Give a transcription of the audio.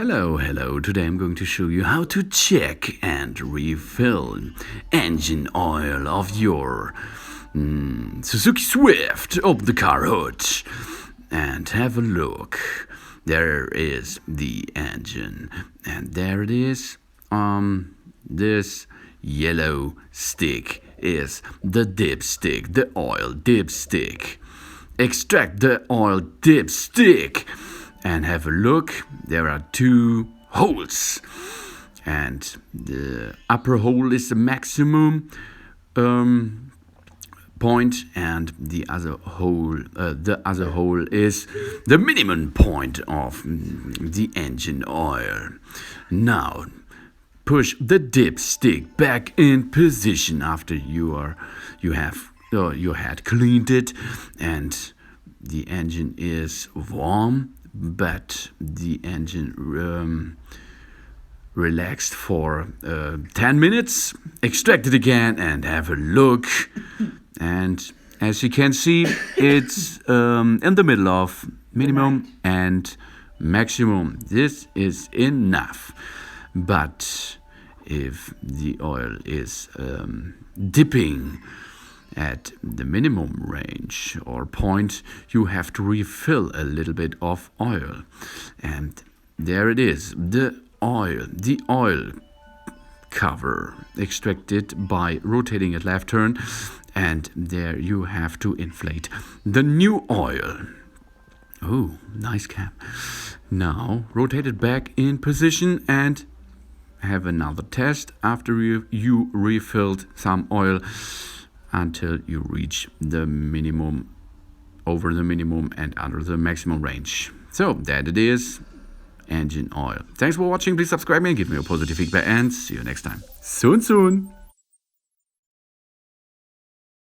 Hello. Today I'm going to show you how to check and refill engine oil of your Suzuki Swift. Open the car hood and have a look. There is the engine, and there it is. This yellow stick is the dipstick, the oil dipstick. Extract the oil dipstick and have a look. There are two holes, and the upper hole is the maximum point, and the other hole is the minimum point of the engine oil. Now push the dipstick back in position after you had cleaned it, and the engine is warm, but the engine relaxed for 10 minutes. Extract it again and have a look. And as you can see, it's in the middle of minimum and maximum. This is enough. But if the oil is dipping at the minimum range or point, you have to refill a little bit of oil. And there it is, the oil cover, extracted by rotating at left turn, and there you have to inflate the new oil. Oh, nice cap. Now rotate it back in position and have another test after you refilled some oil until you reach the minimum, over the minimum and under the maximum range. So that it is, engine oil. Thanks for watching. Please subscribe me and give me your positive feedback, and see you next time. Soon.